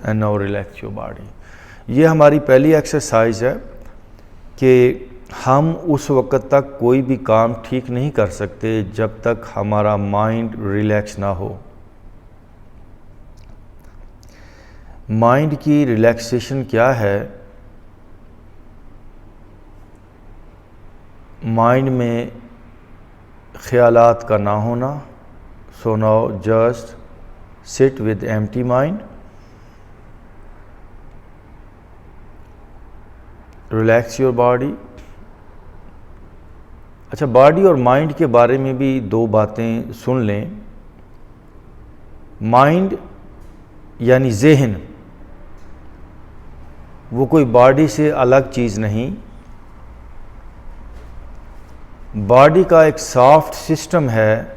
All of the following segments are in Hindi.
And now relax your body. ये हमारी पहली एक्सरसाइज है कि हम उस वक़्त तक कोई भी काम ठीक नहीं कर सकते जब तक हमारा माइंड रिलैक्स ना हो। माइंड की रिलैक्सेशन क्या है? माइंड में ख्यालात का ना होना। So now just sit with empty mind, relax your body. अच्छा, बॉडी और माइंड के बारे में भी दो बातें सुन लें। माइंड यानी ज़हन, वो कोई बॉडी से अलग चीज़ नहीं। बॉडी का एक सॉफ्ट सिस्टम है।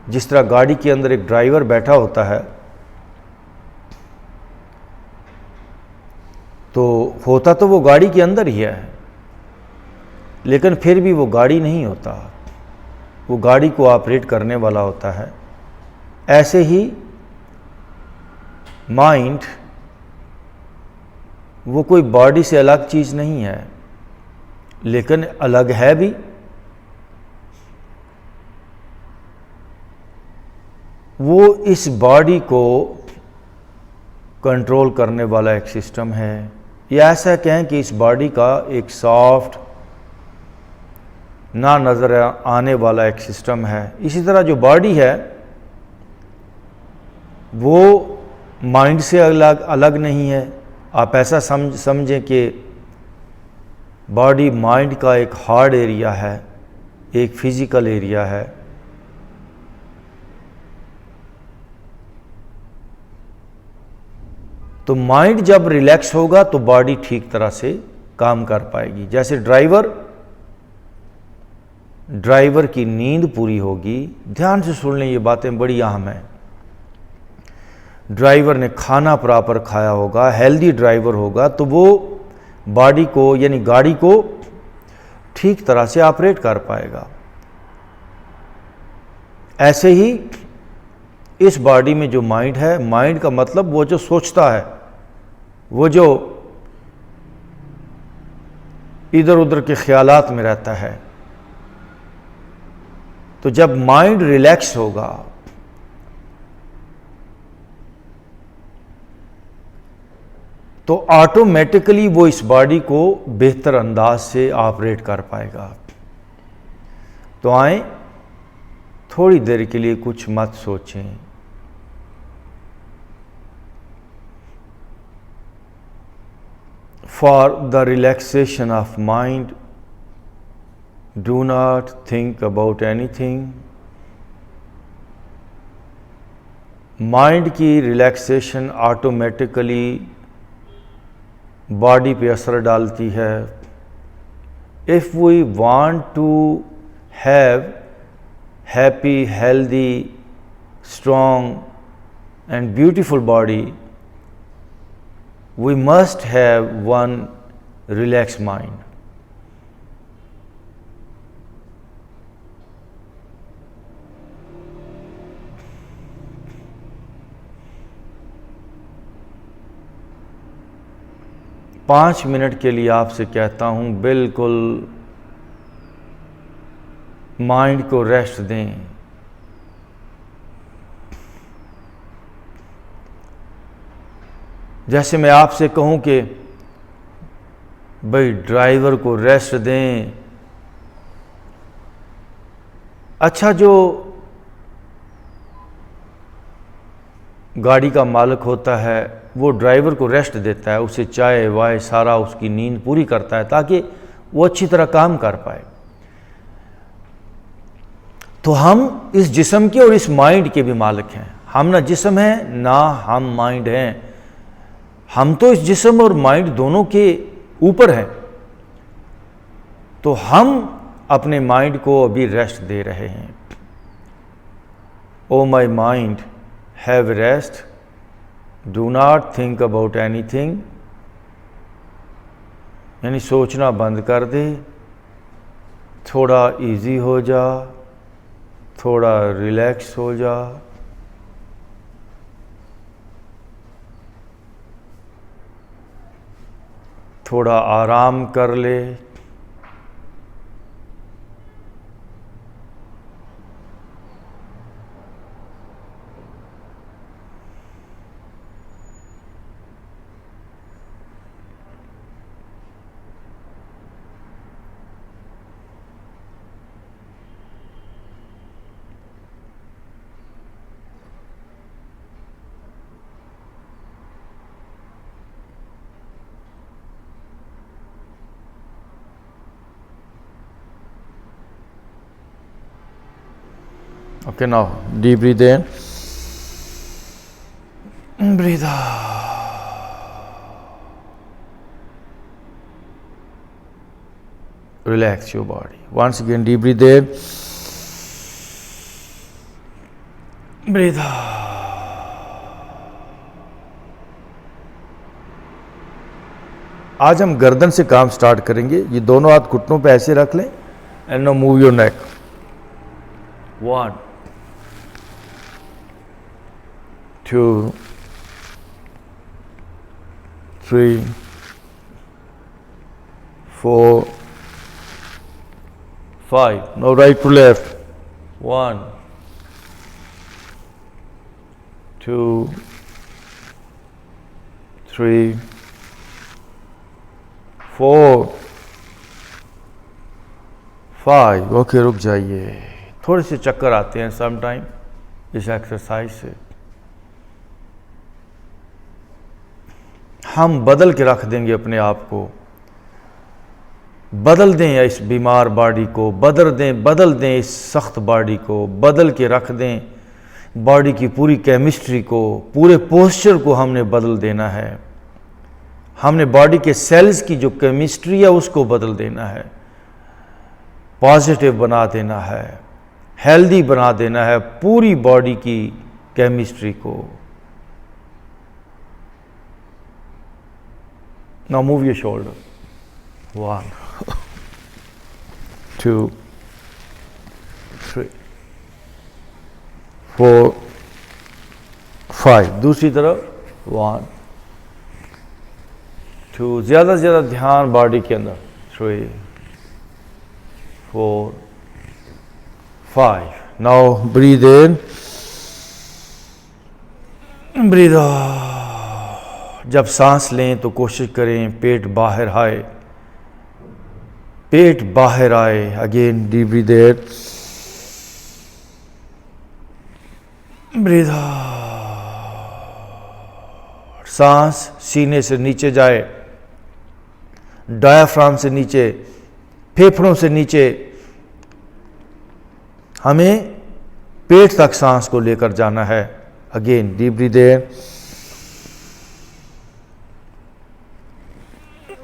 जिस तरह गाड़ी के अंदर एक ड्राइवर बैठा होता है तो होता तो वो गाड़ी के अंदर ही है, लेकिन फिर भी वो गाड़ी नहीं होता, वो गाड़ी को ऑपरेट करने वाला होता है। ऐसे ही माइंड, वो कोई बॉडी से अलग चीज़ नहीं है, लेकिन अलग है भी। वो इस बॉडी को कंट्रोल करने वाला एक सिस्टम है, या ऐसा कहें कि इस बॉडी का एक सॉफ्ट, ना नज़र आने वाला एक सिस्टम है। इसी तरह जो बॉडी है वो माइंड से अलग नहीं है। आप ऐसा समझें कि बॉडी माइंड का एक हार्ड एरिया है, एक फिजिकल एरिया है। तो माइंड जब रिलैक्स होगा तो बॉडी ठीक तरह से काम कर पाएगी। जैसे ड्राइवर की नींद पूरी होगी। ध्यान से सुन लें, ये बातें बड़ी अहम हैं। ड्राइवर ने खाना प्रॉपर खाया होगा, हेल्दी ड्राइवर होगा, तो वो बॉडी को यानी गाड़ी को ठीक तरह से ऑपरेट कर पाएगा। ऐसे ही इस बॉडी में जो माइंड है, माइंड का मतलब वो जो सोचता है, वो जो इधर उधर के ख्यालात में रहता है। तो जब माइंड रिलैक्स होगा तो ऑटोमेटिकली वो इस बॉडी को बेहतर अंदाज से ऑपरेट कर पाएगा। तो आए, थोड़ी देर के लिए कुछ मत सोचें। For the relaxation of mind, do not think about anything. Mind की रिलैक्सेशन ऑटोमेटिकली बॉडी पे असर डालती है। If we want to have happy, healthy, strong and beautiful body, we must have one relaxed mind. पाँच मिनट के लिए आपसे कहता हूँ, बिल्कुल माइंड को रेस्ट दें। जैसे मैं आपसे कहूं कि भाई ड्राइवर को रेस्ट दें। अच्छा, जो गाड़ी का मालिक होता है वो ड्राइवर को रेस्ट देता है, उसे चाय वाय सारा उसकी नींद पूरी करता है ताकि वो अच्छी तरह काम कर पाए। तो हम इस जिस्म के और इस माइंड के भी मालिक हैं। हम ना जिस्म हैं ना हम माइंड हैं। हम तो इस जिस्म और माइंड दोनों के ऊपर हैं। तो हम अपने माइंड को अभी रेस्ट दे रहे हैं। Oh my mind, have rest, do not think about anything. यानी सोचना बंद कर दे, थोड़ा इजी हो जा, थोड़ा रिलैक्स हो जा। थोड़ा आराम कर ले। Okay, now deep breathe in, breathe out. Relax your body. Once again, deep breathe in, breathe out. आज हम गर्दन से काम स्टार्ट करेंगे। ये दोनों हाथ घुटनों पे ऐसे रख लें and now move your neck. 1 2 3 4 5. Now right to left. 1 2 3 4 5. Okay, रुक जाइए। थोड़े से चक्कर आते हैं सम टाइम इस एक्सरसाइज से। हम बदल के रख देंगे अपने आप को। बदल दें इस बीमार बॉडी को, बदल दें इस सख्त बॉडी को, बदल के रख दें बॉडी की पूरी केमिस्ट्री को, पूरे पोस्चर को हमने बदल देना है। हमने बॉडी के सेल्स की जो केमिस्ट्री है उसको बदल देना है, पॉजिटिव बना देना है, हेल्दी बना देना है पूरी बॉडी की केमिस्ट्री को। Now move your shoulder. 1 2 3 4 5. दूसरी तरफ 1 2. ज़्यादा से ज़्यादा ध्यान बॉडी के अंदर। 3 4 5. Now breathe in, breathe out. जब सांस लें तो कोशिश करें पेट बाहर आए, पेट बाहर आए। Again deep breathe in, breathe out. सांस सीने से नीचे जाए, डायाफ्राम से नीचे, फेफड़ों से नीचे। हमें पेट तक सांस को लेकर जाना है। Again deep breathe in,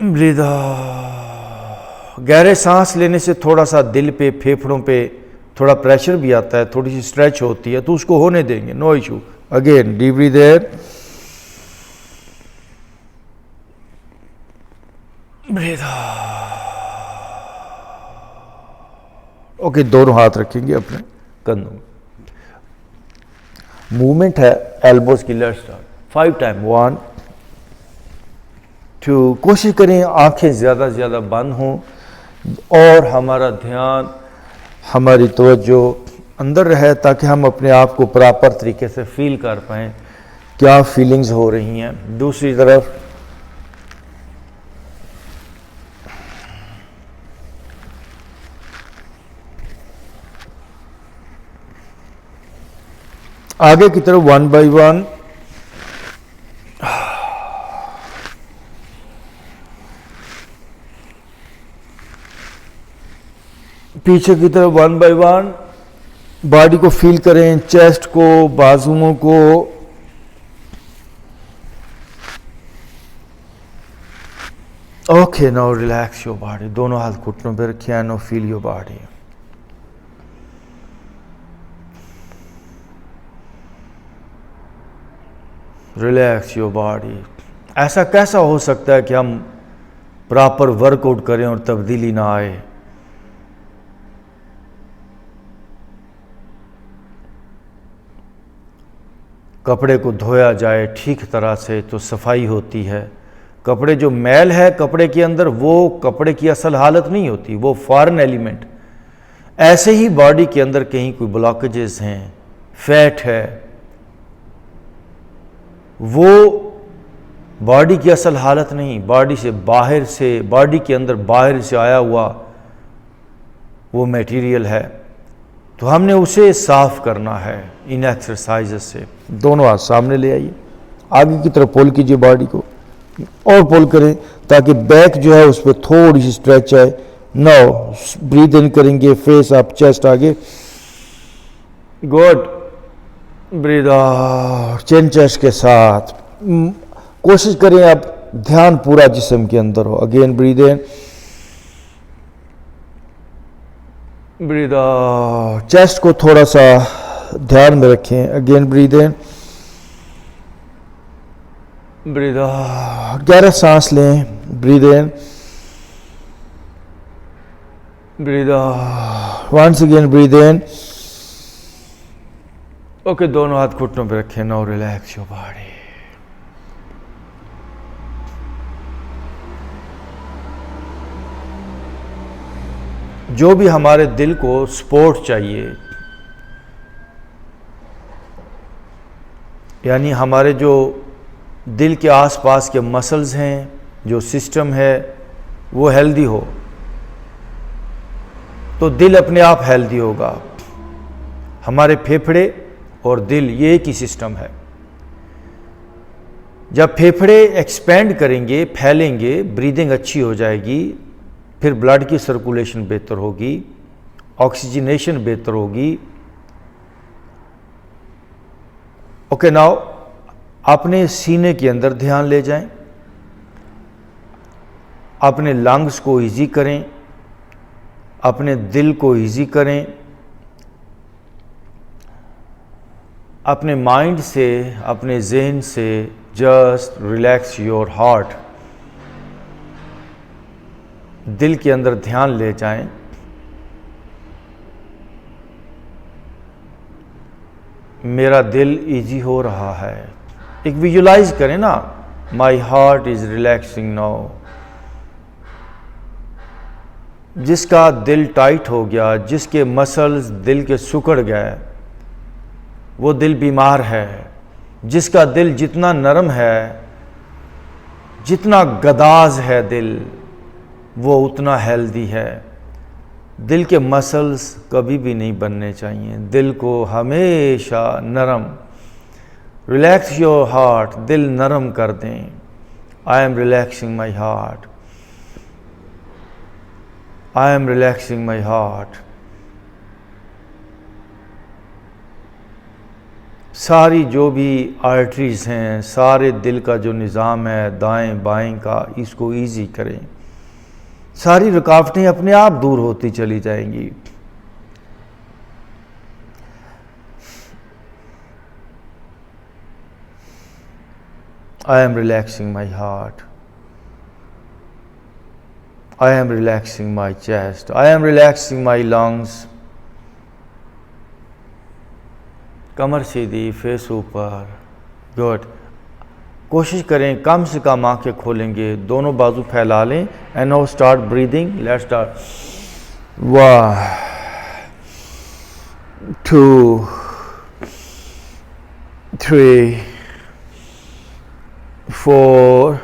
breathe out. गहरे सांस लेने से थोड़ा सा दिल पे, फेफड़ों पे थोड़ा प्रेशर भी आता है, थोड़ी सी स्ट्रेच होती है, तो उसको होने देंगे, no issue. Again deep breathe in, breathe out. Okay, दोनों हाथ रखेंगे अपने कंधों में। मूवमेंट है एल्बोज की। Let's start 5 time. 1 2. कोशिश करें आंखें ज़्यादा से ज़्यादा बंद हों और हमारा ध्यान, हमारी तवज्जो अंदर रहे, ताकि हम अपने आप को प्रॉपर तरीके से फील कर पाएँ क्या फीलिंग्स हो रही हैं। दूसरी तरफ आगे की तरफ 1 बाय 1। पीछे की तरफ 1 बाय 1। बॉडी को फील करें, चेस्ट को, बाजुओं को। Okay, now relax your body. दोनों हाथ घुटनों पे रखिए। Now feel your body. Relax your body. ऐसा कैसा हो सकता है कि हम प्रॉपर वर्कआउट करें और तब्दीली ना आए? कपड़े को धोया जाए ठीक तरह से तो सफाई होती है, कपड़े जो मैल है कपड़े के अंदर, वो कपड़े की असल हालत नहीं होती, वो फॉरेन एलिमेंट। ऐसे ही बॉडी के अंदर कहीं कोई ब्लॉकेजेस हैं, फैट है, वो बॉडी की असल हालत नहीं, बॉडी से बाहर से, बॉडी के अंदर बाहर से आया हुआ वो मटेरियल है। तो हमने उसे साफ करना है इन एक्सरसाइजेस से। दोनों हाथ सामने ले आइए, आगे की तरफ पुल कीजिए बॉडी को, और पुल करें ताकि बैक जो है उस पर थोड़ी सी स्ट्रेच आए। नाउ ब्रीथ इन करेंगे, फेस अप, चेस्ट आगे, गुड। ब्रीथ आउट, चिन चेस्ट के साथ। कोशिश करें आप ध्यान पूरा जिस्म के अंदर हो। Again breathe in, breathe out, chest को थोड़ा सा ध्यान में रखें। Again breathe in, breathe out, गहरा सांस लें। Breathe in, breathe out, once again breathe in. Okay, दोनों हाथ घुटनों पे रखें। Now relax your body. जो भी हमारे दिल को सपोर्ट चाहिए, यानी हमारे जो दिल के आसपास के मसल्स हैं, जो सिस्टम है वो हेल्दी हो, तो दिल अपने आप हेल्दी होगा। हमारे फेफड़े और दिल ये एक ही सिस्टम है। जब फेफड़े एक्सपेंड करेंगे, फैलेंगे, ब्रीदिंग अच्छी हो जाएगी, फिर ब्लड की सर्कुलेशन बेहतर होगी, ऑक्सीजनेशन बेहतर होगी। ओके, नाउ अपने सीने के अंदर ध्यान ले जाएं, अपने लंग्स को इजी करें, अपने दिल को इजी करें, अपने माइंड से, अपने जहन से जस्ट रिलैक्स योर हार्ट। दिल के अंदर ध्यान ले जाएं। मेरा दिल इजी हो रहा है। एक विजुलाइज करें ना, my heart is relaxing now. जिसका दिल टाइट हो गया, जिसके मसल्स दिल के सुकड़ गए, वो दिल बीमार है। जिसका दिल जितना नरम है, जितना गदाज है दिल, वो उतना हेल्दी है। दिल के मसल्स कभी भी नहीं बनने चाहिए, दिल को हमेशा नरम। रिलैक्स योर हार्ट, दिल नरम कर दें। I am relaxing my heart, I am relaxing my heart. सारी जो भी आर्टरीज हैं, सारे दिल का जो निज़ाम है दाएं बाएं का, इसको इजी करें। सारी रुकावटें अपने आप दूर होती चली जाएंगी। I am relaxing my heart. I am relaxing my chest. I am relaxing my lungs. Qamar Sidhi, face ऊपर। गुड। कोशिश करें कम से कम आंखें खोलेंगे, दोनों बाजू फैला लें। And now start breathing. Let's start. 1 2 3 4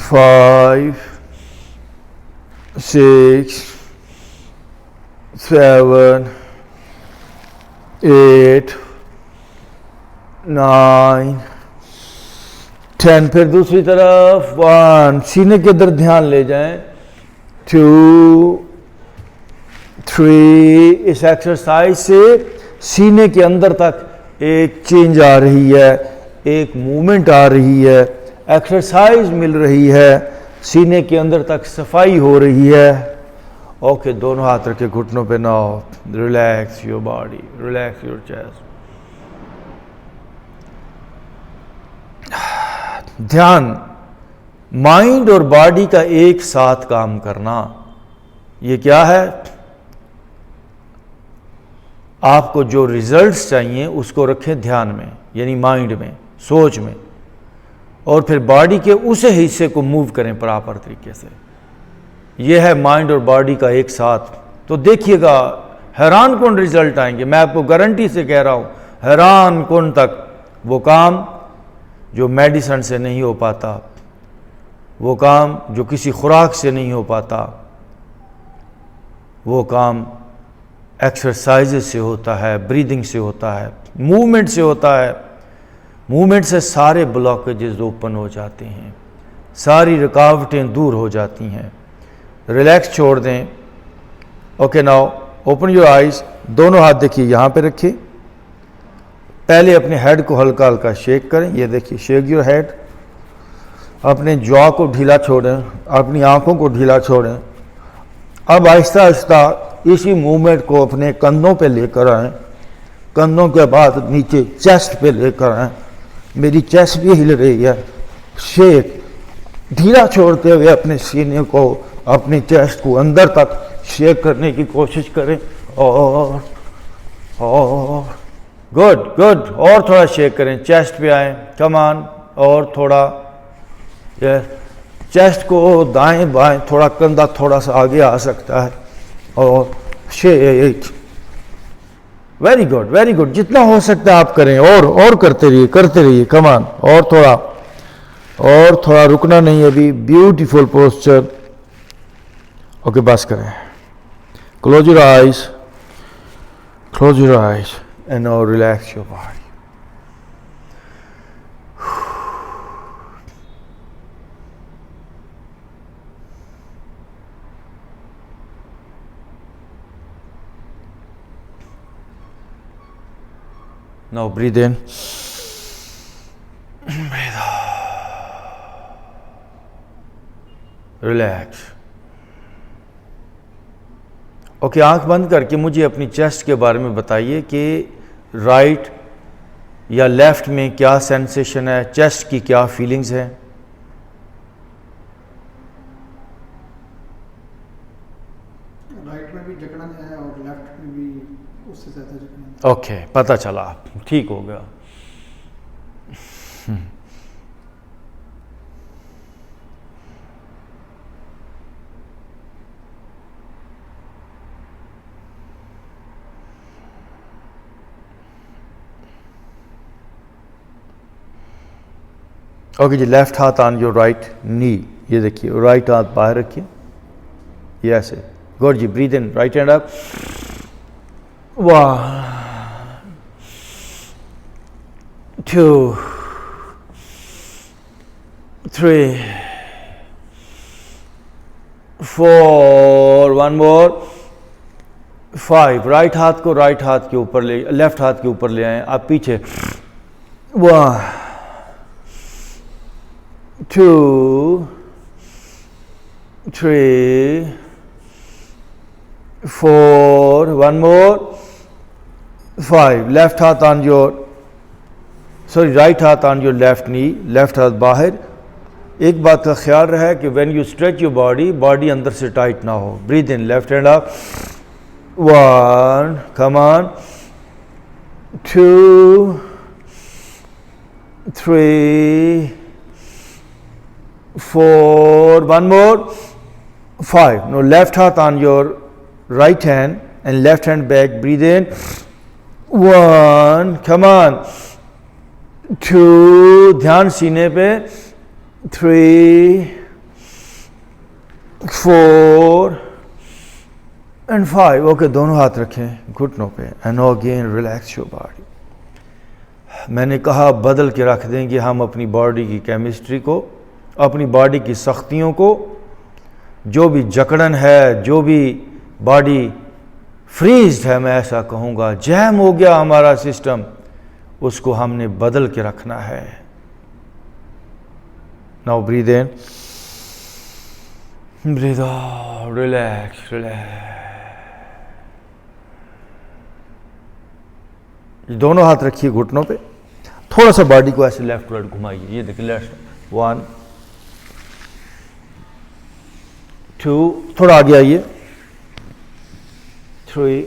5 6 7 8 9 10। फिर दूसरी तरफ 1, सीने के अंदर ध्यान ले जाएं। 2 3। इस एक्सरसाइज से सीने के अंदर तक एक चेंज आ रही है, एक मूवमेंट आ रही है, एक्सरसाइज मिल रही है, सीने के अंदर तक सफाई हो रही है। ओके, दोनों हाथ रखे घुटनों पे। Now relax your body, relax your chest. ध्यान, माइंड और बॉडी का एक साथ काम करना, ये क्या है? आपको जो रिजल्ट्स चाहिए उसको रखें ध्यान में, यानी माइंड में, सोच में, और फिर बॉडी के उस हिस्से को मूव करें प्रॉपर तरीके से। यह है माइंड और बॉडी का एक साथ। तो देखिएगा हैरान कौन रिजल्ट आएंगे, मैं आपको गारंटी से कह रहा हूं, हैरान कौन तक। वो काम जो मेडिसिन से नहीं हो पाता, वो काम जो किसी खुराक से नहीं हो पाता, वो काम एक्सरसाइज से होता है, ब्रीदिंग से होता है, मूवमेंट से होता है। मूवमेंट से सारे ब्लॉकेजेस ओपन हो जाते हैं, सारी रुकावटें दूर हो जाती हैं। रिलैक्स छोड़ दें। Okay, now open your eyes. दोनों हाथ देखिए यहाँ पे रखिए। पहले अपने हेड को हल्का हल्का शेक करें। ये देखिए, शेक योर हेड। अपने जॉ को ढीला छोड़ें, अपनी आंखों को ढीला छोड़ें। अब आहिस्ता आहिस्ता इसी मूवमेंट को अपने कंधों पे लेकर आएं, कंधों के बाद नीचे चेस्ट पे लेकर आएं। मेरी चेस्ट भी हिल रही है। शेक, ढीला छोड़ते हुए अपने सीने को, अपनी चेस्ट को अंदर तक शेक करने की कोशिश करें। और गुड गुड, और थोड़ा शेक करें, चेस्ट पे आए, कम ऑन, और थोड़ा। चेस्ट को दाएं बाएं, थोड़ा कंधा थोड़ा सा आगे आ सकता है। और shake, very good very good, जितना हो सकता है आप करें। और करते रहिए, कम ऑन, और थोड़ा रुकना नहीं है अभी। Beautiful posture. ओके, बस करें। Close your eyes and now relax your body. Now breathe in, breathe out, relax. Okay, आंख बंद करके मुझे अपनी चेस्ट के बारे में बताइए कि राइट या लेफ्ट में क्या सेंसेशन है, चेस्ट की क्या फीलिंग्स है। राइट में भी जकड़न है और लेफ्ट में भी उससे ज़्यादा जकड़न। ओके, पता चला, ठीक हो गया। ओके जी, लेफ्ट हाथ ऑन योर राइट नी। ये देखिए, राइट हाथ बाहर रखिए, ये ऐसे। गुड जी, breathe in, right hand up. 1 2 3 4, one more, 5। Right हाथ को राइट हाथ के ऊपर ले, लेफ्ट हाथ के ऊपर ले आए, आप पीछे। 1 2 3 4, वन मोर, 5। लेफ्ट हाथ ऑन योर, सॉरी, राइट हाथ on your left knee, left हाथ बाहर। एक बात का ख्याल रहे कि when you stretch your body अंदर से टाइट ना हो। Breathe in, left hand up. 1, come on, 2 3 4, one more, 5. Now left hand on your right hand and left hand back. Breathe in. 1, come on. 2, ध्यान सीने पे. 3 4 and 5. ओके, दोनों हाथ रखें घुटनों पे and now again relax your body. मैंने कहा बदल के रख देंगे हम अपनी बॉडी की केमिस्ट्री को, अपनी बॉडी की सख्तियों को। जो भी जकड़न है, जो भी बॉडी फ्रीज है, मैं ऐसा कहूँगा जैम हो गया हमारा सिस्टम, उसको हमने बदल के रखना है। Now breathe in, breathe out, relax relax. दोनों हाथ रखिए घुटनों पे, थोड़ा सा बॉडी को ऐसे लेफ्ट राइट घुमाइए। ये देखिए लेफ्ट, 1 2, थोड़ा आगे आइए, 3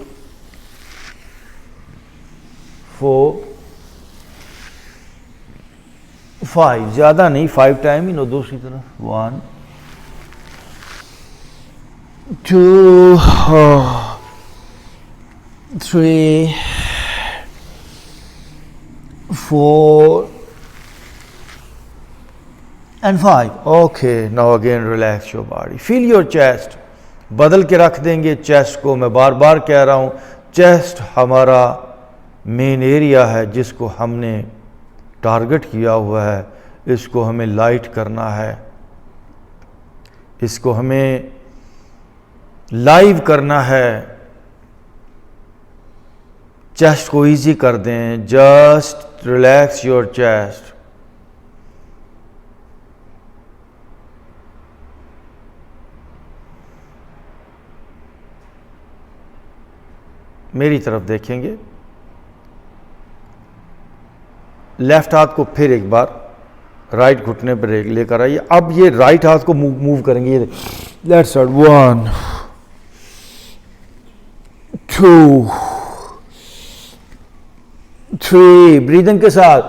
4 5, ज़्यादा नहीं, 5 टाइम ही नो दूसरी तरफ, 1 2 3 4 and 5. Okay, now again relax your body. Feel your chest. बदल के रख देंगे चेस्ट को। मैं बार बार कह रहा हूँ, चेस्ट हमारा मेन एरिया है जिसको हमने टारगेट किया हुआ है। इसको हमें लाइट करना है, इसको हमें लाइव करना है। चेस्ट को इजी कर दें। Just relax your chest. मेरी तरफ देखेंगे। लेफ्ट हाथ को फिर एक बार राइट घुटने पर लेकर आइए। अब ये राइट हाथ को मूव करेंगे। ये लेफ्ट साइड, 1 2 3, ब्रीदिंग के साथ,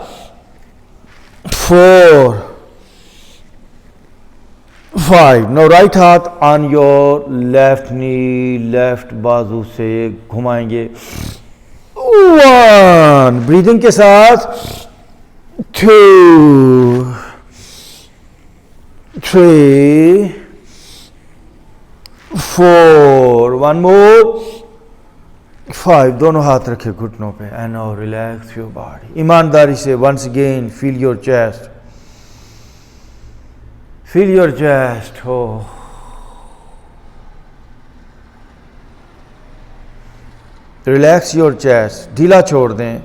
4 5। नो राइट हाथ on your left knee, left बाजू से घुमाएंगे। 1, ब्रीदिंग के साथ, 2 3 4, 1 मोर, 5। दोनों हाथ रखे घुटनों पे। And now relax your body. ईमानदारी से once again feel your chest, feel your chest. हो, रिलैक्स योर चेस्ट। ढीला छोड़ दें।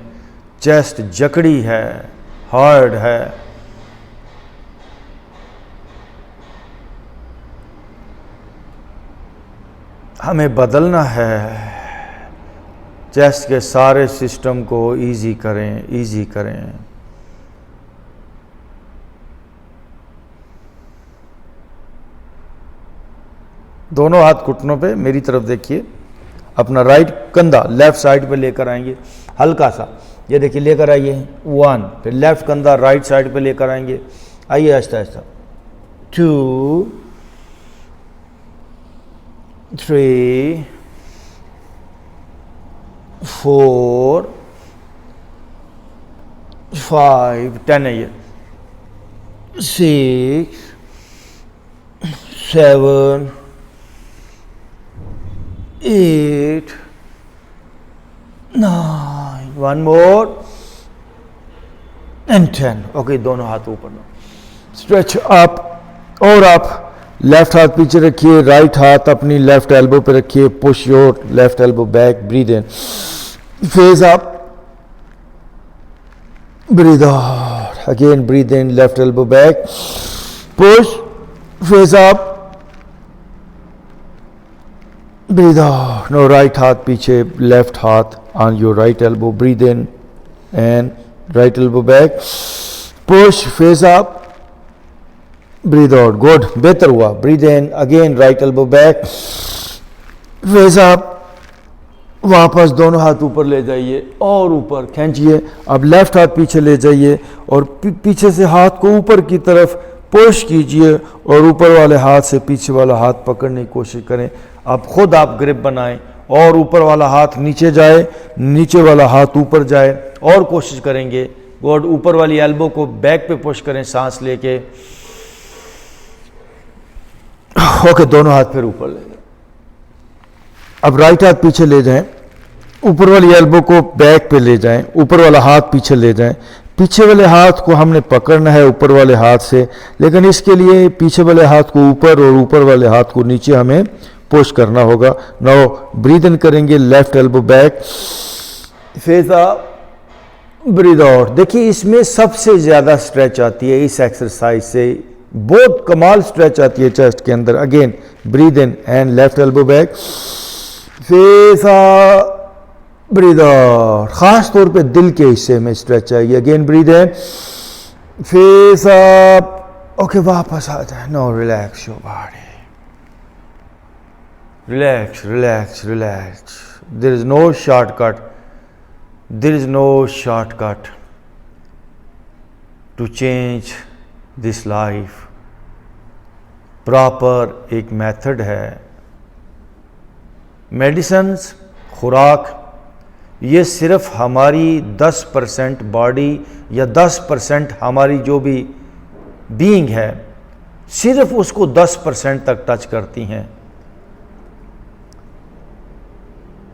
चेस्ट जकड़ी है, हार्ड है। हमें बदलना है। चेस्ट के सारे सिस्टम को इजी करें, इजी करें। दोनों हाथ घुटनों पे, मेरी तरफ देखिए। अपना राइट कंधा लेफ्ट साइड पे लेकर आएंगे, हल्का सा। ये देखिए, लेकर आइए 1। फिर लेफ्ट कंधा राइट साइड पे लेकर आएंगे। आइए आहिस्ता आहिस्ता। 2 3 4 5, 10 है ये, 6 7 8 9, 1 मोर एंड 10। ओके, दोनों हाथ ऊपर लो। स्ट्रेच अप और अप। लेफ्ट हाथ पीछे रखिए, राइट हाथ अपनी लेफ्ट एल्बो पे रखिए। Push your left elbow back, breathe in, face up, breathe out. Again breathe in, left elbow back, push, face up, breathe out. No right हाथ पीछे, लेफ्ट हाथ on your right elbow, breathe in and right elbow back, push, face up, breathe out. Good, बेहतर हुआ। Breathe in, again right elbow back, face up, वापस दोनों हाथ ऊपर ले जाइए और ऊपर खींचिए। अब लेफ्ट हाथ पीछे ले जाइए और पीछे से हाथ को ऊपर की तरफ पुश कीजिए और ऊपर वाले हाथ से पीछे वाला हाथ पकड़ने की कोशिश करें। अब खुद आप ग्रिप बनाएं और ऊपर वाला हाथ नीचे जाए, नीचे वाला हाथ ऊपर जाए और कोशिश करेंगे। गुड, ऊपर वाली एल्बो को बैक पे पुश करें सांस लेके। ओके, दोनों हाथ फिर ऊपर ले जाएं। अब राइट हाथ पीछे ले जाएं, ऊपर वाली एल्बो को बैक पे ले जाएं, ऊपर वाला हाथ पीछे ले जाएं। पीछे वाले हाथ को हमने पकड़ना है ऊपर वाले हाथ से, लेकिन इसके लिए पीछे वाले हाथ को ऊपर और ऊपर वाले हाथ को नीचे हमें पुश करना होगा। नाउ ब्रीद इन करेंगे, left elbow back, face up, breathe out. देखिए, इसमें सबसे ज्यादा स्ट्रेच आती है इस एक्सरसाइज से। बहुत कमाल स्ट्रेच आती है चेस्ट के अंदर। Again breathe in and left elbow back, face up, breathe out. खास तौर पे दिल के हिस्से में स्ट्रेच आएगी। Again breathe in, face up. Okay, वापस आ जाए। No, relax your body, relax relax relax. There is no shortcut, there is no shortcut to change this life. Proper एक मेथड है। मेडिसिन्स, खुराक, ये सिर्फ हमारी 10% बॉडी या 10% हमारी जो भी बीइंग है, सिर्फ उसको 10% तक टच करती हैं।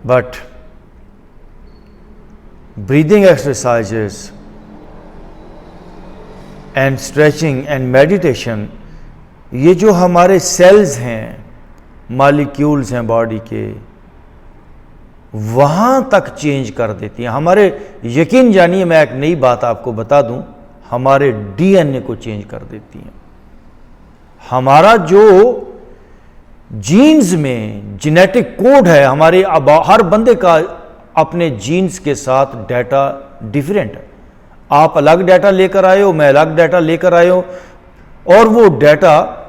But breathing exercises and stretching and meditation, ये जो हमारे सेल्स हैं, मॉलिक्यूल्स हैं बॉडी के, वहां तक चेंज कर देती हैं। हमारे, यकीन जानिए, मैं एक नई बात आपको बता दूं, हमारे डीएनए को चेंज कर देती हैं। हमारा जो जीन्स में जेनेटिक कोड है, हमारे हर बंदे का अपने जीन्स के साथ डाटा डिफरेंट है। आप अलग डाटा लेकर आए हो, मैं अलग डाटा लेकर आए हो, और वो डाटा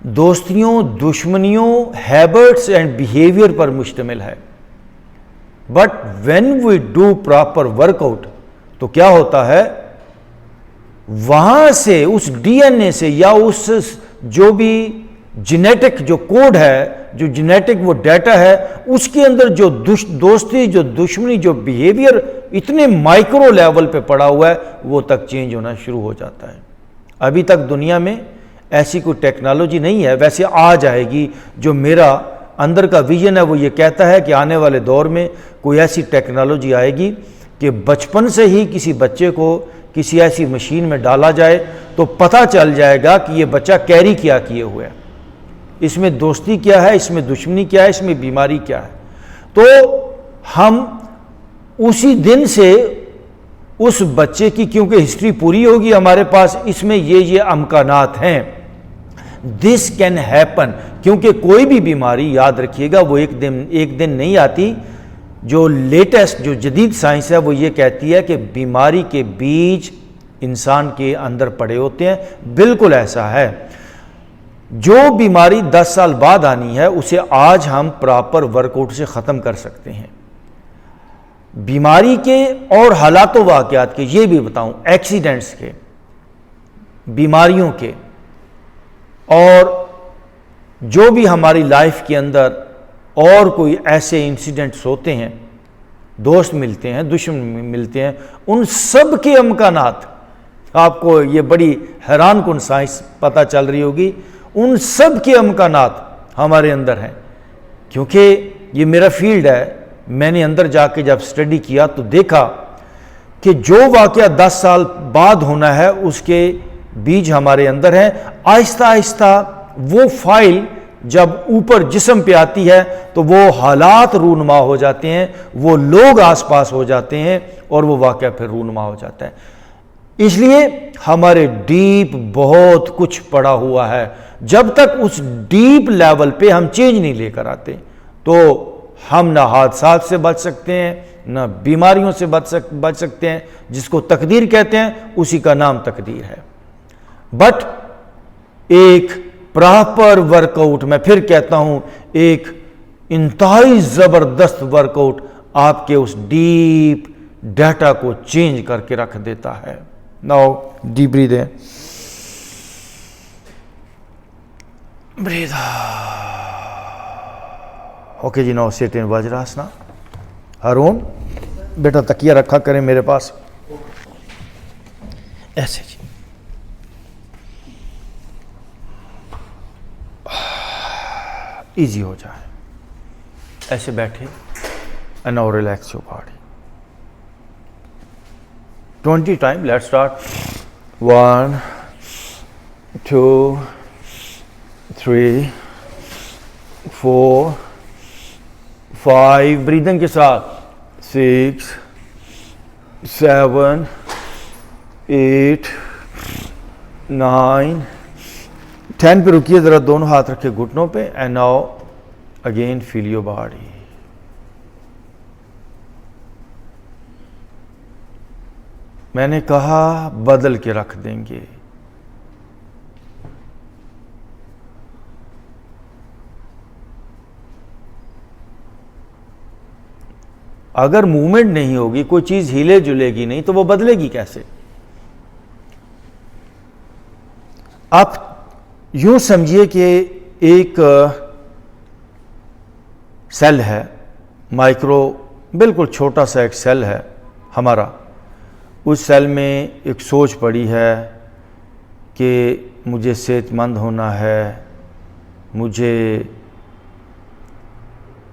दोस्तियों, दुश्मनियों, हैबिट्स एंड बिहेवियर पर मुश्तमिल है। But when we do proper workout, तो क्या होता है, वहां से, उस डीएनए से या उस जो भी जेनेटिक जो कोड है, जो जेनेटिक वो डाटा है, उसके अंदर जो दोस्ती, जो दुश्मनी, जो बिहेवियर इतने माइक्रो लेवल पे पड़ा हुआ है, वो तक चेंज होना शुरू हो जाता है। अभी तक दुनिया में ऐसी कोई टेक्नोलॉजी नहीं है, वैसे आ जाएगी। जो मेरा अंदर का विजन है वो ये कहता है कि आने वाले दौर में कोई ऐसी टेक्नोलॉजी आएगी कि बचपन से ही किसी बच्चे को किसी ऐसी मशीन में डाला जाए तो पता चल जाएगा कि ये बच्चा कैरी क्या किए हुए है, इसमें दोस्ती क्या है, इसमें दुश्मनी क्या है, इसमें बीमारी क्या है। तो हम उसी दिन से उस बच्चे की, क्योंकि हिस्ट्री पूरी होगी हमारे पास, इसमें ये अमकानात हैं, दिस कैन हैपन। क्योंकि कोई भी बीमारी, याद रखिएगा, वो एक दिन नहीं आती। जो लेटेस्ट, जो जदीद साइंस है, वो ये कहती है कि बीमारी के बीज इंसान के अंदर पड़े होते हैं। बिल्कुल ऐसा है। जो बीमारी 10 साल बाद आनी है, उसे आज हम प्रॉपर वर्कआउट से ख़त्म कर सकते हैं। बीमारी के और हालात वाक़यात के, ये भी बताऊं, एक्सीडेंट्स के, बीमारियों के, और जो भी हमारी लाइफ के अंदर और कोई ऐसे इंसिडेंट्स होते हैं, दोस्त मिलते हैं, दुश्मन मिलते हैं, उन सब के अमकानात, आपको ये बड़ी हैरान कुन साइंस पता चल रही होगी, उन सब के अमकानात हमारे अंदर हैं। क्योंकि ये मेरा फील्ड है। मैंने अंदर जाके जब स्टडी किया तो देखा कि जो वाक़या 10 साल बाद होना है, उसके बीज हमारे अंदर हैं। आहिस्ता आहिस्ता वो फाइल जब ऊपर जिस्म पे आती है तो वो हालात रूनुमा हो जाते हैं, वो लोग आसपास हो जाते हैं, और वो वाक़या फिर रूनुमा हो जाता है। इसलिए हमारे डीप बहुत कुछ पड़ा हुआ है। जब तक उस डीप लेवल पे हम चेंज नहीं लेकर आते, तो हम ना हादसात से बच सकते हैं, ना बीमारियों से बच सकते हैं। जिसको तकदीर कहते हैं, उसी का नाम तकदीर है। बट एक प्रॉपर वर्कआउट, मैं फिर कहता हूं, एक इंतहाई ज़बरदस्त वर्कआउट आपके उस डीप डाटा को चेंज करके रख देता है। Now deep breathe in, breathe out. Okay जी, now sit in vajrasana. Haroon, बेटा तकिया रखा करें मेरे पास, ऐसे जी। इजी हो जाए, ऐसे बैठे, and now relax your body. 20 time, let's start. 1 2 3 4 5, breathing के साथ 6 7 8 9 10 पे रुकिए, जरा दोनों हाथ रखे घुटनों पे, and now again feel your body. मैंने कहा बदल के रख देंगे। अगर मूवमेंट नहीं होगी, कोई चीज हिले जुलेगी नहीं, तो वो बदलेगी कैसे? आप यूं समझिए कि एक सेल है, माइक्रो, बिल्कुल छोटा सा एक सेल है हमारा। उस सेल में एक सोच पड़ी है कि मुझे सेहतमंद होना है, मुझे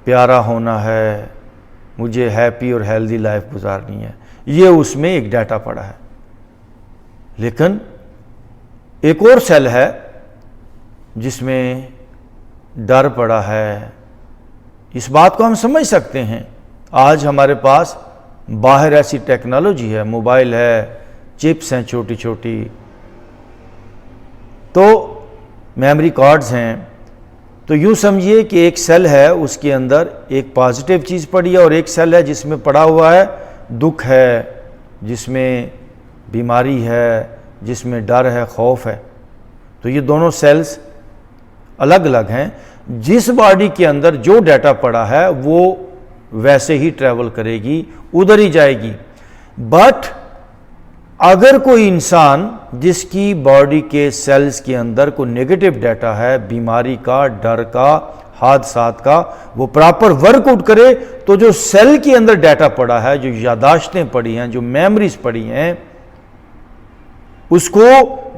प्यारा होना है, मुझे हैप्पी और हेल्दी लाइफ गुजारनी है। ये उसमें एक डाटा पड़ा है। लेकिन एक और सेल है जिसमें डर पड़ा है। इस बात को हम समझ सकते हैं। आज हमारे पास बाहर ऐसी टेक्नोलॉजी है, मोबाइल है, चिप्स हैं छोटी छोटी, तो मेमोरी कार्ड्स हैं। तो यूँ समझिए कि एक सेल है, उसके अंदर एक पॉजिटिव चीज़ पड़ी है और एक सेल है जिसमें पड़ा हुआ है दुख है, जिसमें बीमारी है, जिसमें डर है, खौफ है। तो ये दोनों सेल्स अलग अलग हैं। जिस बॉडी के अंदर जो डाटा पड़ा है वो वैसे ही ट्रैवल करेगी, उधर ही जाएगी। बट अगर कोई इंसान जिसकी बॉडी के सेल्स के अंदर कोई नेगेटिव डाटा है, बीमारी का, डर का, हादसात का, वो प्रॉपर वर्कआउट करे, तो जो सेल के अंदर डाटा पड़ा है, जो यादाश्तें पड़ी हैं, जो मेमोरीज पड़ी हैं, उसको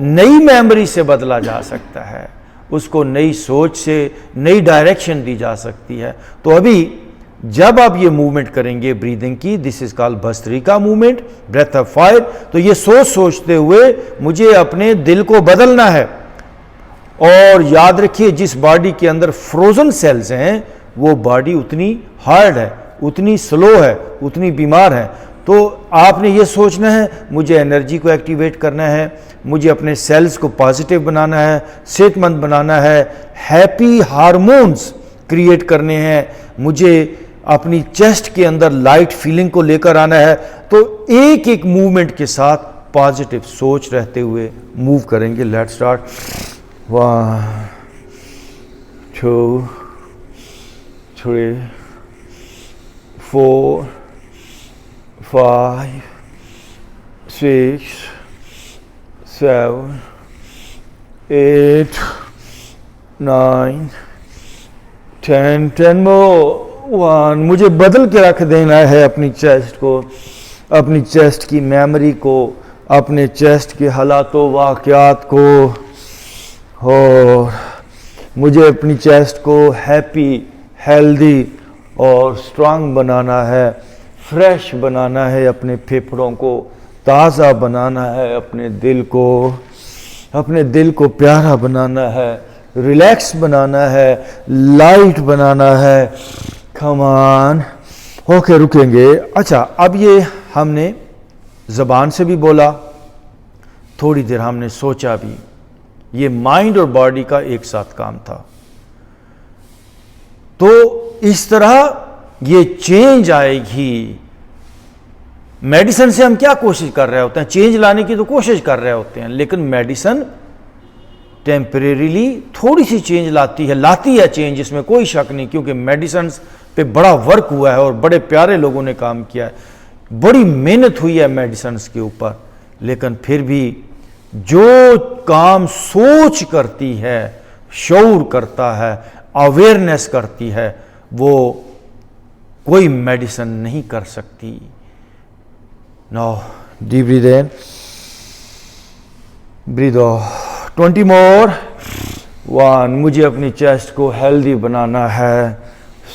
नई मेमोरी से बदला जा सकता है, उसको नई सोच से नई डायरेक्शन दी जा सकती है। तो अभी जब आप ये मूवमेंट करेंगे ब्रीदिंग की, this is called Bhastrika movement, breath of fire, तो ये सोचते हुए मुझे अपने दिल को बदलना है। और याद रखिए, जिस बॉडी के अंदर फ्रोजन सेल्स हैं वो बॉडी उतनी हार्ड है, उतनी स्लो है, उतनी बीमार है। तो आपने ये सोचना है मुझे एनर्जी को एक्टिवेट करना है, मुझे अपने सेल्स को पॉजिटिव बनाना है, सेहतमंद बनाना है, हैप्पी हार्मोन्स क्रिएट करने हैं, मुझे अपनी चेस्ट के अंदर लाइट फीलिंग को लेकर आना है। तो एक एक मूवमेंट के साथ पॉजिटिव सोच रहते हुए मूव करेंगे। Let's start. 1 2 3 4 5 6 7 8 9 10 10 मोर। 1 मुझे बदल के रख देना है अपनी चेस्ट को, अपनी चेस्ट की मेमोरी को, अपने चेस्ट के हालातों वाक़यात को, और मुझे अपनी चेस्ट को हैप्पी, हेल्दी और स्ट्रांग बनाना है, फ्रेश बनाना है, अपने फेफड़ों को ताज़ा बनाना है, अपने दिल को प्यारा बनाना है, रिलैक्स बनाना है, लाइट बनाना है। Come on. ओके, रुकेंगे। अच्छा, अब ये हमने ज़बान से भी बोला, थोड़ी देर हमने सोचा भी। ये माइंड और बॉडी का एक साथ काम था। तो इस तरह ये चेंज आएगी। मेडिसिन से हम क्या कोशिश कर रहे होते हैं? चेंज लाने की तो कोशिश कर रहे होते हैं, लेकिन मेडिसिन टेम्परेरीली थोड़ी सी चेंज लाती है चेंज, इसमें कोई शक नहीं, क्योंकि मेडिसिन पे बड़ा वर्क हुआ है और बड़े प्यारे लोगों ने काम किया है, बड़ी मेहनत हुई है मेडिसिन के ऊपर। लेकिन फिर भी जो काम सोच करती है, शऊर करता है, अवेयरनेस करती है, वो कोई मेडिसिन नहीं कर सकती। Now deep breathe in, breathe out. 20 मोर। 1 मुझे अपनी चेस्ट को हेल्दी बनाना है,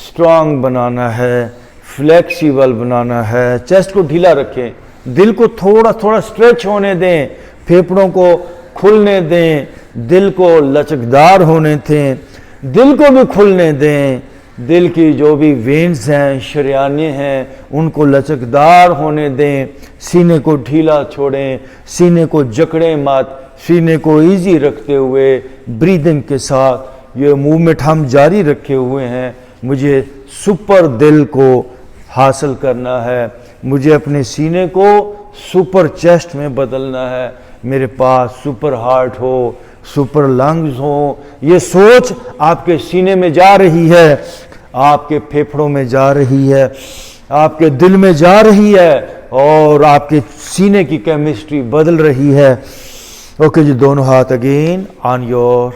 स्ट्रांग बनाना है, फ्लेक्सिबल बनाना है। चेस्ट को ढीला रखें, दिल को थोड़ा थोड़ा स्ट्रेच होने दें, फेफड़ों को खुलने दें, दिल को लचकदार होने दें, दिल को भी खुलने दें। दिल की जो भी वेन्स हैं, शरियानें हैं, उनको लचकदार होने दें। सीने को ढीला छोड़ें, सीने को जकड़ें मत, सीने को इजी रखते हुए ब्रीदिंग के साथ ये मूवमेंट हम जारी रखे हुए हैं। मुझे सुपर दिल को हासिल करना है, मुझे अपने सीने को सुपर चेस्ट में बदलना है, मेरे पास सुपर हार्ट हो, सुपर लंग्स हो। ये सोच आपके सीने में जा रही है, आपके फेफड़ों में जा रही है, आपके दिल में जा रही है, और आपके सीने की केमिस्ट्री बदल रही है। ओके जी, दोनों हाथ again on your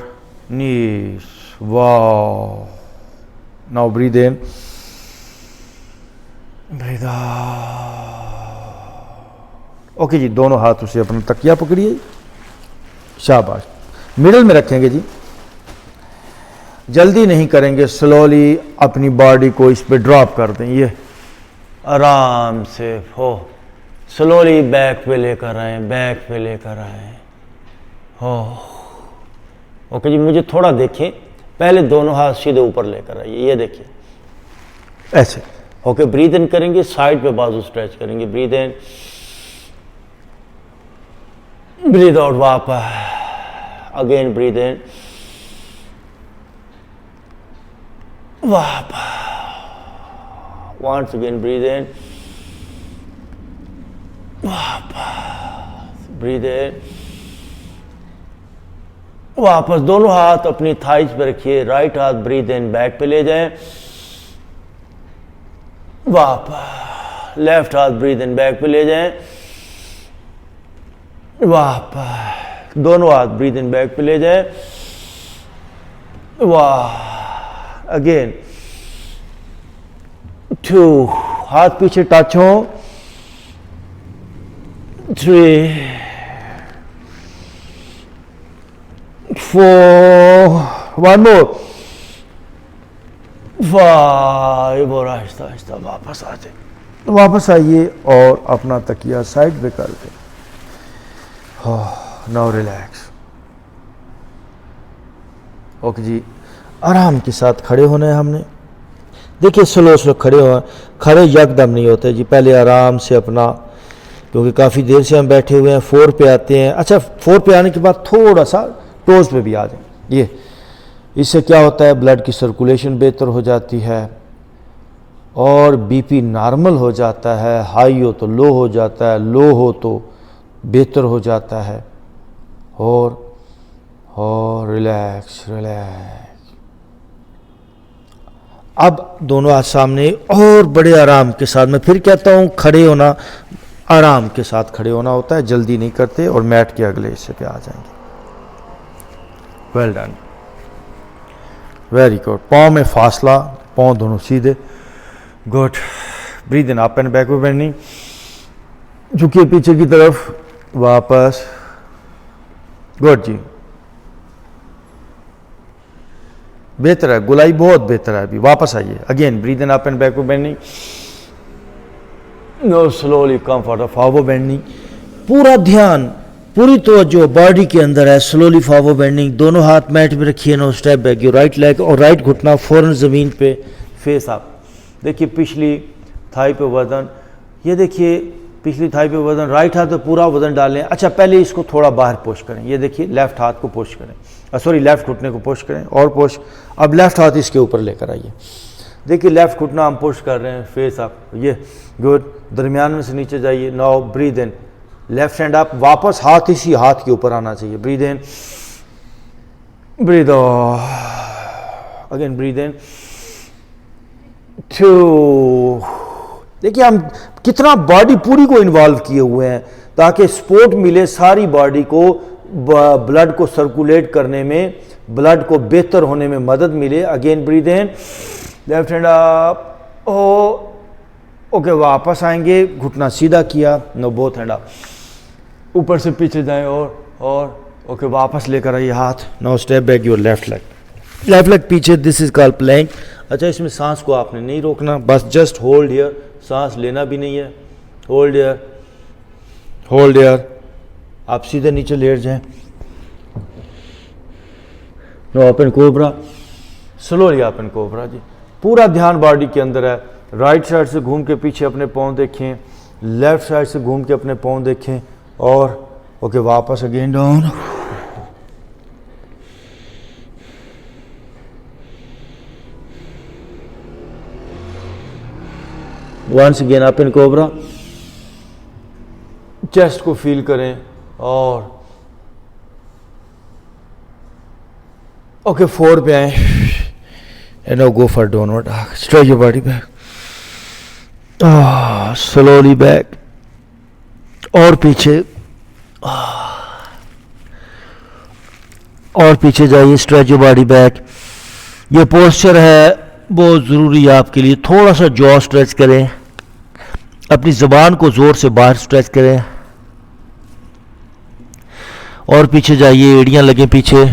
knees. Wow, now breathe in, breathe out. Okay जी, दोनों हाथों से अपना तकिया पकड़िए, शाबाश, मिडिल में रखेंगे जी, जल्दी नहीं करेंगे, स्लोली अपनी बॉडी को इस पे ड्रॉप कर दें, ये आराम से हो, स्लोली बैक पे लेकर आए, बैक पे लेकर आए, हो। ओके जी, मुझे थोड़ा देखिए, पहले दोनों हाथ सीधे ऊपर लेकर आइए, ये देखिए ऐसे। ओके, ब्रीद इन करेंगे, साइड पे बाजू स्ट्रेच करेंगे, ब्रीद इन, ब्रीद आउट, वापस अगेन ब्रीद इन, वापस, once again breathe in, वापस ब्रीद इन, वापस दोनों हाथ अपनी थाइज पे रखिए, राइट हाथ ब्रीद इन बैक पे ले जाएं, वापस लेफ्ट हाथ ब्रीद इन बैक पे ले जाएं, वापस दोनों हाथ ब्रीद इन बैक पे ले जाएं, वाह, अगेन 2, हाथ पीछे टच हो, 3, 4, 1 मोर, 5, और आहिस्ता आहिस्ता वापस आ जाए, वापस आइए और अपना तकिया साइड पे कर दें। Now relax. ओके जी, आराम के साथ खड़े होना है हमने। देखिए स्लो स्लो खड़े हो, खड़े यकदम नहीं होते जी, पहले आराम से अपना, क्योंकि काफ़ी देर से हम बैठे हुए हैं, 4 पे आते हैं। अच्छा, 4 पे आने के बाद थोड़ा सा टोज पे भी आ जाए, ये इससे क्या होता है, ब्लड की सर्कुलेशन बेहतर हो जाती है और बीपी नॉर्मल हो जाता है, हाई हो तो लो हो जाता है, लो हो तो बेहतर हो जाता है। और रिलैक्स रिलैक्स। अब दोनों हाथ सामने और बड़े आराम के साथ, मैं फिर कहता हूँ खड़े होना, आराम के साथ खड़े होना होता है, जल्दी नहीं करते, और मैट के अगले हिस्से पे आ जाएंगे। Well done, very good. पाँव में फासला, पाँव दोनों सीधे, good. Breathe in, up and backward bending, झुकिए पीछे की तरफ, वापस, गुड जी, बेहतर है, गुलाई बहुत बेहतर है। अभी वापस आइए, again breathe in, up and backward bending, know slowly come for the forward bending, पूरा ध्यान, पूरी तवज्जो बॉडी के अंदर है, स्लोली फॉरवर्ड बेंडिंग, दोनों हाथ मैट पे रखिए, no step back, your right leg और राइट घुटना फौरन ज़मीन पे फेस अप। देखिए पिछली थाई पे वजन, ये देखिए पिछली थाई पे वजन, राइट हाथ पे पूरा वजन डालें। अच्छा, पहले इसको थोड़ा बाहर पुश करें, ये देखिए लेफ्ट हाथ को पुश करें, सॉरी लेफ्ट घुटने को पुश करें और पुश। अब लेफ्ट हाथ इसके ऊपर लेकर आइए, देखिए लेफ्ट घुटना हम पुश कर रहे हैं, फेस अप, ये गुड। दरमियान में से नीचे जाइए, now breathe in, left hand up, वापस हाथ इसी हाथ के ऊपर आना चाहिए, breathe in, breathe out, again breathe इन, 2। देखिए हम कितना बॉडी पूरी को इन्वॉल्व किए हुए हैं, ताकि सपोर्ट मिले सारी बॉडी को, ब्लड को सर्कुलेट करने में, ब्लड को बेहतर होने में मदद मिले। Again breathe in, left hand up, okay, वापस आएंगे, घुटना सीधा किया, नो बोथ हैंड अप, ऊपर से पीछे जाएं और ओके, वापस लेकर आइए हाथ, no step back, your left leg पीछे, दिस इज कॉल्ड प्लैंक। अच्छा, इसमें सांस को आपने नहीं रोकना, बस जस्ट होल्ड हियर, सांस लेना भी नहीं है, होल्ड हियर, आप सीधे नीचे लेट जाएं, now open cobra, slowly open cobra जी। पूरा ध्यान बॉडी के अंदर है, राइट साइड से घूम के पीछे अपने पाँव देखें, लेफ्ट साइड से घूम के अपने पाँव देखें, और ओके, वापस again down, once again up in cobra, chest को फील करें, और ओके 4 पे आए, and now go for downward dog, stretch your body back, slowly back और पीछे, और पीछे जाइए, स्ट्रेच योर बॉडी बैक। ये पोस्चर है बहुत ज़रूरी है आपके लिए। थोड़ा सा जॉ स्ट्रेच करें, अपनी ज़ुबान को ज़ोर से बाहर स्ट्रेच करें और पीछे जाइए, एड़ियाँ लगें पीछे।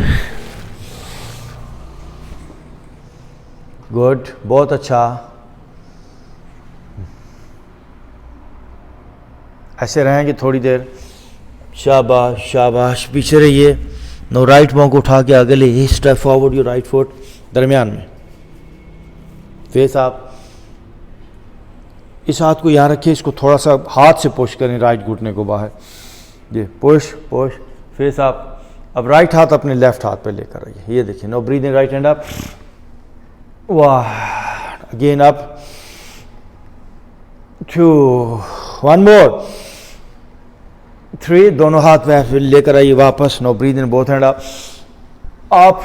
गुड, बहुत अच्छा। ऐसे रहेंगे थोड़ी देर। शाबाश शाबाश, पीछे रहिए। नो राइट पाँव को उठा के आगे ले, step forward your right foot, दरमियान में फेस आप। इस हाथ को यहाँ रखिए, इसको थोड़ा सा हाथ से पुश करें, राइट घुटने को बाहर। ये पुश पुश, फेस आप। अब राइट हाथ अपने लेफ्ट हाथ पे लेकर आइए। ये देखिए, now breathe in, right hand up, वाह, अगेन अप, 2, 1 मोर, 3, दोनों हाथ में लेकर आइए वापस। Now breathe in, both hand up,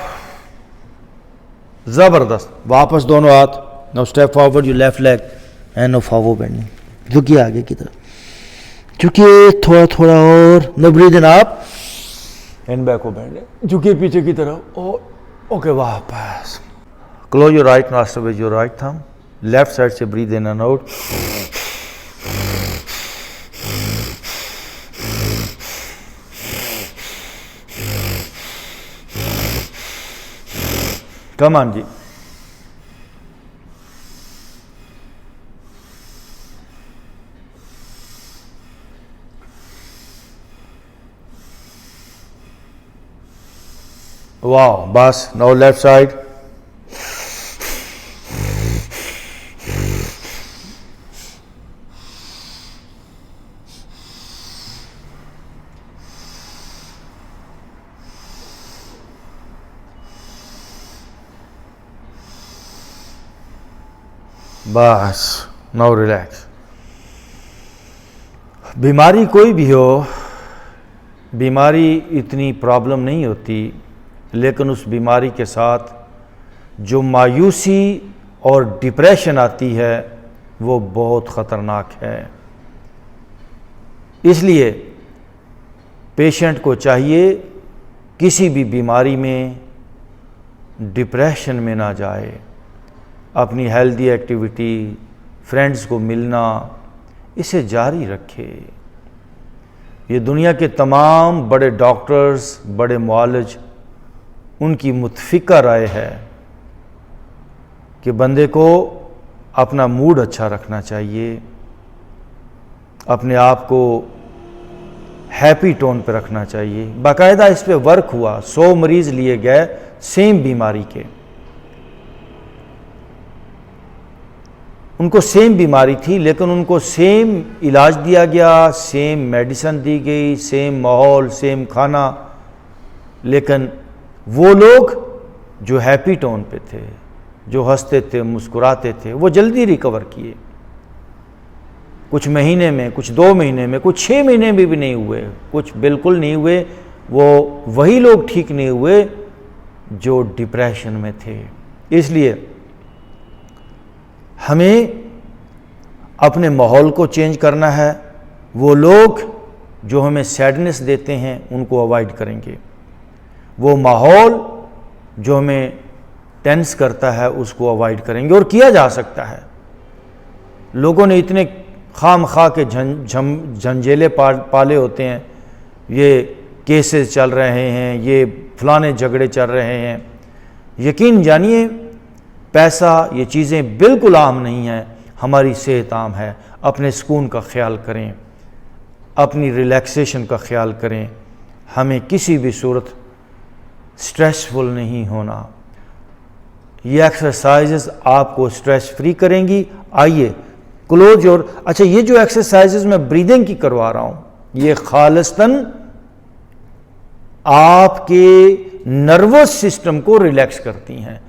जबरदस्त, वापस दोनों हाथ। No step forward your left leg and now forward bending. झुकिए आगे की तरफ, झुकिए थोड़ा थोड़ा और। Now breathe in up and back को बेंड, झुकिए पीछे की तरफ और ओके, वापस। Close your right nostril with your right thumb, left side से breathe in and out. Come on जी। वाह, बस। नाउ लेफ्ट साइड, बस। Now relax. बीमारी कोई भी हो, बीमारी इतनी प्रॉब्लम नहीं होती, लेकिन उस बीमारी के साथ जो मायूसी और डिप्रेशन आती है वो बहुत ख़तरनाक है। इसलिए पेशेंट को चाहिए किसी भी बीमारी में डिप्रेशन में ना जाए। अपनी हेल्दी एक्टिविटी, फ्रेंड्स को मिलना, इसे जारी रखे। ये दुनिया के तमाम बड़े डॉक्टर्स, बड़े मुआलिज, उनकी मुतफिका राय है कि बंदे को अपना मूड अच्छा रखना चाहिए, अपने आप को हैप्पी टोन पे रखना चाहिए। बाकायदा इस पे वर्क हुआ, 100 मरीज़ लिए गए सेम बीमारी के, उनको सेम बीमारी थी लेकिन उनको सेम इलाज दिया गया, सेम मेडिसिन दी गई, सेम माहौल, सेम खाना, लेकिन वो लोग जो हैप्पी टोन पे थे, जो हंसते थे, मुस्कुराते थे, वो जल्दी रिकवर किए। कुछ महीने में, कुछ 2 महीने में, कुछ 6 महीने में भी नहीं हुए, कुछ बिल्कुल नहीं हुए। वो वही लोग ठीक नहीं हुए जो डिप्रेशन में थे। इसलिए हमें अपने माहौल को चेंज करना है। वो लोग जो हमें सैडनेस देते हैं उनको अवॉइड करेंगे, वो माहौल जो हमें टेंस करता है उसको अवॉइड करेंगे। और किया जा सकता है। लोगों ने इतने खाम खा के झंझेले पाले होते हैं, ये केसेस चल रहे हैं, ये फलाने झगड़े चल रहे हैं। यकीन जानिए, पैसा, ये चीज़ें बिल्कुल आम नहीं हैं। हमारी सेहत आम है। अपने सुकून का ख्याल करें, अपनी रिलैक्सेशन का ख्याल करें। हमें किसी भी सूरत स्ट्रेसफुल नहीं होना। ये एक्सरसाइजेस आपको स्ट्रेस फ्री करेंगी। आइए क्लोज और अच्छा, ये जो एक्सरसाइजेस मैं ब्रीदिंग की करवा रहा हूँ, ये खालिस्तन आपके नर्वस सिस्टम को रिलैक्स करती हैं,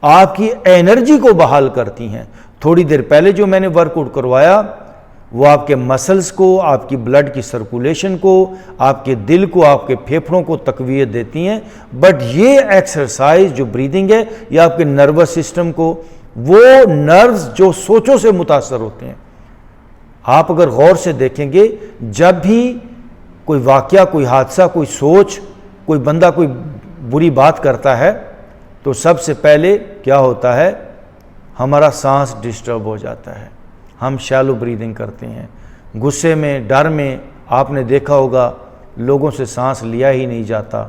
आपकी एनर्जी को बहाल करती हैं। थोड़ी देर पहले जो मैंने वर्कआउट करवाया वो आपके मसल्स को, आपकी ब्लड की सर्कुलेशन को, आपके दिल को, आपके फेफड़ों को तकवीत देती हैं। बट ये एक्सरसाइज जो ब्रीदिंग है, ये आपके नर्वस सिस्टम को, वो नर्व्स जो सोचों से मुतासर होते हैं, आप अगर गौर से देखेंगे, जब भी कोई वाकया, कोई हादसा, कोई सोच, कोई बंदा कोई बुरी बात करता है तो सबसे पहले क्या होता है, हमारा सांस डिस्टर्ब हो जाता है, हम शैलो ब्रीदिंग करते हैं। गुस्से में, डर में आपने देखा होगा लोगों से सांस लिया ही नहीं जाता,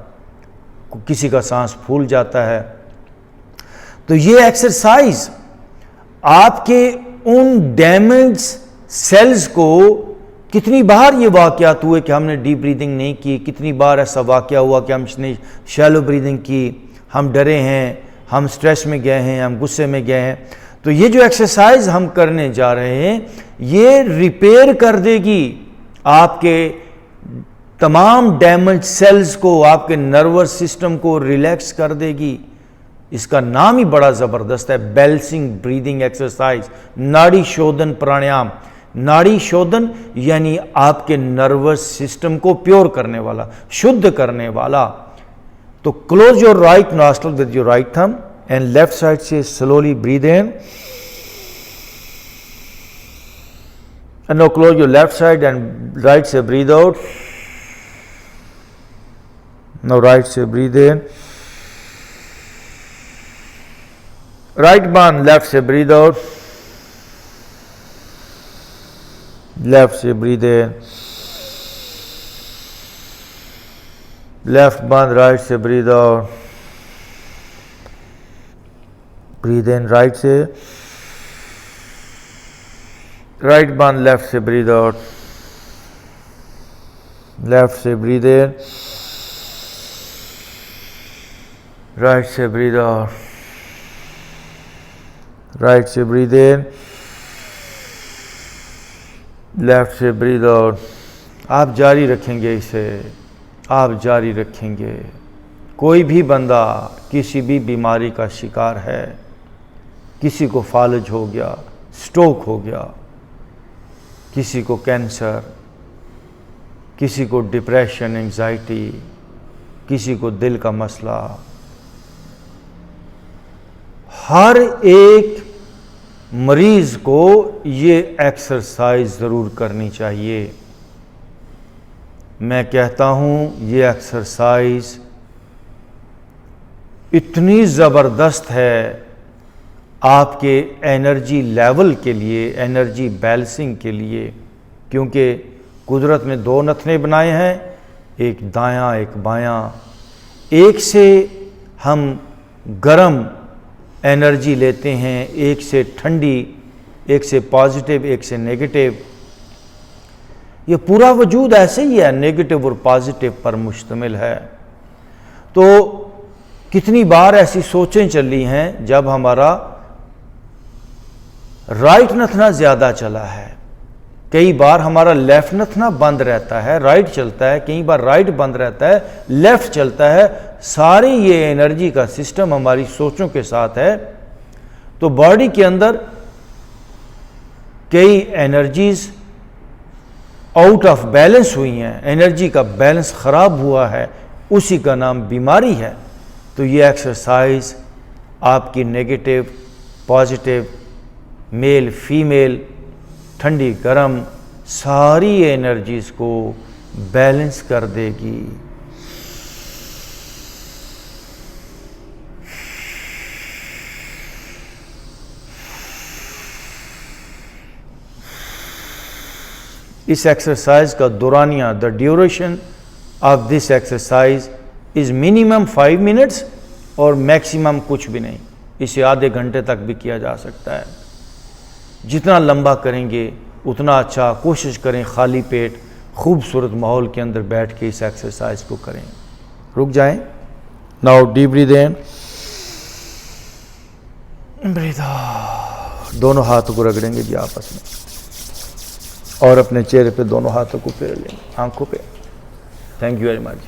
किसी का सांस फूल जाता है। तो ये एक्सरसाइज आपके उन डैमेज सेल्स को, कितनी बार ये वाक़यात हुए कि हमने डीप ब्रीदिंग नहीं की, कितनी बार ऐसा वाक़या हुआ कि हमने शैलो ब्रीदिंग की, हम डरे हैं, हम स्ट्रेस में गए हैं, हम गुस्से में गए हैं। तो ये जो एक्सरसाइज हम करने जा रहे हैं ये रिपेयर कर देगी आपके तमाम डैमेज सेल्स को, आपके नर्वस सिस्टम को रिलैक्स कर देगी। इसका नाम ही बड़ा ज़बरदस्त है, बैलेंसिंग ब्रीदिंग एक्सरसाइज, नाड़ी शोधन प्राणायाम। नाड़ी शोधन यानी आपके नर्वस सिस्टम को प्योर करने वाला, शुद्ध करने वाला। तो close your right nostril with your right thumb and left side से slowly breathe in and now close your left side and right से ब्रीद आउट। नाउ राइट से ब्रीद इन, राइट बांध, लेफ्ट से ब्रीद आउट, लेफ्ट से ब्रीद इन, लेफ्ट बांध, राइट से breathe out, breathe in right से, राइट बांध, लेफ्ट से ब्रीद आउट, लेफ्ट से ब्रीद इन, राइट से ब्रीद आउट, राइट से ब्रीद इन, लेफ्ट से ब्रीद आउट। आप जारी रखेंगे इसे, आप जारी रखेंगे। कोई भी बंदा किसी भी बीमारी का शिकार है, किसी को फालज हो गया, स्ट्रोक हो गया, किसी को कैंसर, किसी को डिप्रेशन, एंजाइटी, किसी को दिल का मसला, हर एक मरीज को ये एक्सरसाइज ज़रूर करनी चाहिए। मैं कहता हूँ ये एक्सरसाइज इतनी ज़बरदस्त है आपके एनर्जी लेवल के लिए, एनर्जी बैलेंसिंग के लिए, क्योंकि कुदरत ने दो नथने बनाए हैं, एक दायां एक बायां। एक से हम गर्म एनर्जी लेते हैं, एक से ठंडी, एक से पॉजिटिव, एक से नेगेटिव। ये पूरा वजूद ऐसे ही है, नेगेटिव और पॉजिटिव पर मुश्तमिल है। तो कितनी बार ऐसी सोचें चली हैं जब हमारा राइट नथना ज़्यादा चला है, कई बार हमारा लेफ्ट नथना बंद रहता है, राइट चलता है, कई बार राइट बंद रहता है, लेफ्ट चलता है। सारी ये एनर्जी का सिस्टम हमारी सोचों के साथ है। तो बॉडी के अंदर कई एनर्जीज आउट ऑफ बैलेंस हुई हैं, एनर्जी का बैलेंस ख़राब हुआ है, उसी का नाम बीमारी है। तो ये एक्सरसाइज आपकी नेगेटिव, पॉजिटिव, मेल, फीमेल, ठंडी, गर्म, सारी एनर्जीज को बैलेंस कर देगी। इस एक्सरसाइज का दौरानिया, the duration of this exercise is minimum 5 minutes और मैक्सिमम कुछ भी नहीं, इसे आधे घंटे तक भी किया जा सकता है। जितना लंबा करेंगे उतना अच्छा। कोशिश करें खाली पेट खूबसूरत माहौल के अंदर बैठ के इस एक्सरसाइज को करें। रुक जाएं। Now deep breathe in, breathe out. दोनों हाथों को रगड़ेंगे जी आपस में और अपने चेहरे पे दोनों हाथों को फेर लेंगे, आंखों पे। Thank you very much.